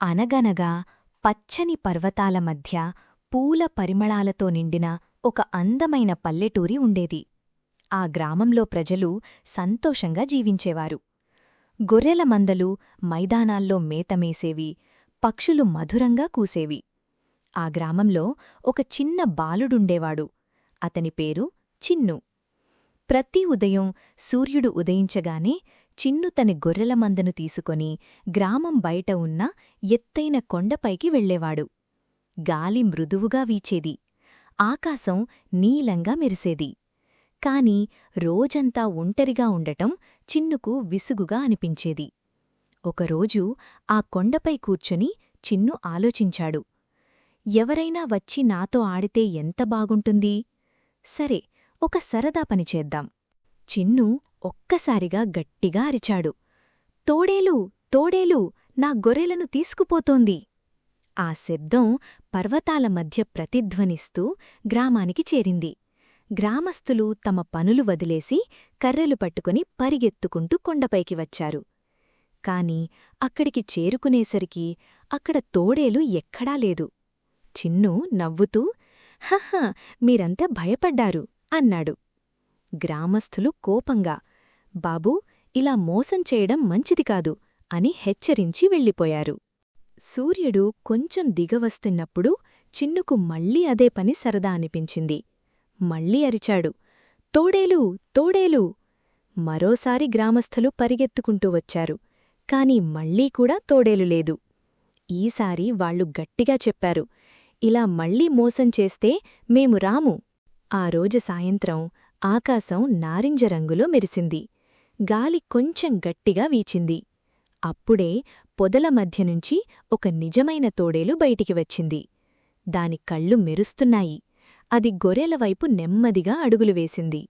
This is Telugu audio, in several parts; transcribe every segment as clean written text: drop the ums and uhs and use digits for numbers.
అనగనగా పచ్చని పర్వతాల మధ్య పూల పరిమళాలతో నిండిన ఒక అందమైన పల్లెటూరి ఉండేది. ఆ గ్రామంలో ప్రజలు సంతోషంగా జీవించేవారు. గొర్రెల మందలు మైదానాల్లో మేతమేసేవి, పక్షులు మధురంగా కూసేవి. ఆ గ్రామంలో ఒక చిన్న బాలుడుండేవాడు. అతని పేరు చిన్ను. ప్రతి ఉదయం సూర్యుడు ఉదయించగానే చిన్ను తన గొర్రెల మందను తీసుకొని గ్రామం బయట ఉన్న ఎత్తైన కొండపైకి వెళ్లేవాడు. గాలి మృదువుగా వీచేది. ఆకాశం నీలంగా మెరిసేది. కాని రోజంతా ఒంటరిగా ఉండటం చిన్నుకు విసుగుగా అనిపించేది. ఒకరోజు ఆ కొండపై కూర్చొని చిన్ను ఆలోచించాడు. ఎవరైనా వచ్చి నాతో ఆడితే ఎంత బాగుంటుంది. సరే, ఒక సరదా పనిచేద్దాం. చిన్ను ఒక్కసారిగా గట్టిగా అరిచాడు. తోడేలు, తోడేలు, నా గొర్రెలను తీసుకుపోతోంది. ఆ శబ్దం పర్వతాల మధ్య ప్రతిధ్వనిస్తూ గ్రామానికి చేరింది. గ్రామస్థులు తమ పనులు వదిలేసి కర్రెలు పట్టుకుని పరిగెత్తుకుంటూ కొండపైకి వచ్చారు. కాని అక్కడికి చేరుకునేసరికి అక్కడ తోడేలు ఎక్కడా లేదు. చిన్ను నవ్వుతూ, హహ, మీరంతా భయపడ్డారు అన్నాడు. గ్రామస్థులు కోపంగా, బాబూ, ఇలా మోసం చేయడం మంచిది కాదు అని హెచ్చరించి వెళ్ళిపోయారు. సూర్యుడు కొంచెం దిగవస్తున్నప్పుడు చిన్నుకు మళ్ళీ అదే పని సరదా అనిపించింది. మళ్ళీ అరిచాడు, తోడేలు, తోడేలు. మరోసారి గ్రామస్థులు పరిగెత్తుకుంటూ వచ్చారు. కాని మళ్ళీ కూడా తోడేలు లేదు. ఈసారి వాళ్లు గట్టిగా చెప్పారు, ఇలా మళ్ళీ మోసం చేస్తే మేము రాము. ఆ రోజు సాయంత్రం ఆకాశం నారింజ రంగులో మెరిసింది. గాలి కొంచెం గట్టిగా వీచింది. అప్పుడే పొదల మధ్యనుంచి ఒక నిజమైన తోడేలు బయటికి వచ్చింది. దాని కళ్ళు మెరుస్తున్నాయి. అది గొర్రెలవైపు నెమ్మదిగా అడుగులు వేసింది.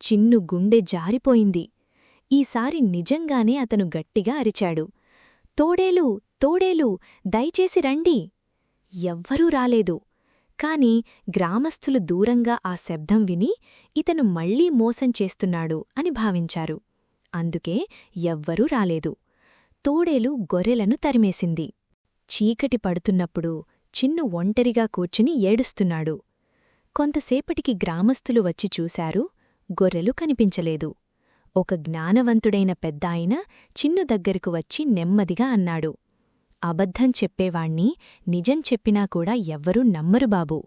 చిన్ను గుండె జారిపోయింది. ఈసారి నిజంగానే అతను గట్టిగా అరిచాడు, తోడేలు, తోడేలు, దయచేసి రండి. ఎవ్వరూ రాలేదు. కాని గ్రామస్థులు దూరంగా ఆ శబ్దం విని ఇతను మళ్లీ మోసం చేస్తున్నాడు అని భావించారు. అందుకే ఎవ్వరూ రాలేదు. తోడేలు గొర్రెలను తరిమేసింది. చీకటి పడుతున్నప్పుడు చిన్ను ఒంటరిగా కూర్చుని ఏడుస్తున్నాడు. కొంతసేపటికి గ్రామస్థులు వచ్చి చూశారు. గొర్రెలు కనిపించలేదు. ఒక జ్ఞానవంతుడైన పెద్దాయన చిన్ను దగ్గరకు వచ్చి నెమ్మదిగా అన్నాడు, అబద్ధం చెప్పేవాణ్ణి నిజం చెప్పినా కూడా ఎవ్వరూ నమ్మరు బాబూ.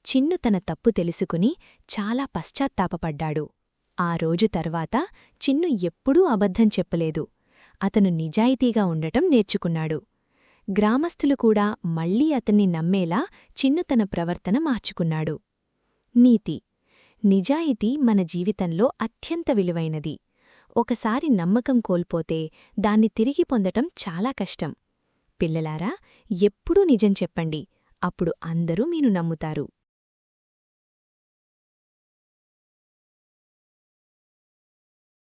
చిన్ను తన తప్పు తెలుసుకుని చాలా పశ్చాత్తాపపడ్డాడు. ఆ రోజు తర్వాత చిన్ను ఎప్పుడూ అబద్ధం చెప్పలేదు. అతను నిజాయితీగా ఉండటం నేర్చుకున్నాడు. గ్రామస్థులు కూడా మళ్లీ అతన్ని నమ్మేలా చిన్ను తన ప్రవర్తన మార్చుకున్నాడు. నీతి: నిజాయితీ మన జీవితంలో అత్యంత విలువైనది. ఒకసారి నమ్మకం కోల్పోతే దాన్ని తిరిగి పొందటం చాలా కష్టం. పిల్లలారా, ఎప్పుడూ నిజం చెప్పండి. అప్పుడు అందరూ మీరు నమ్ముతారు.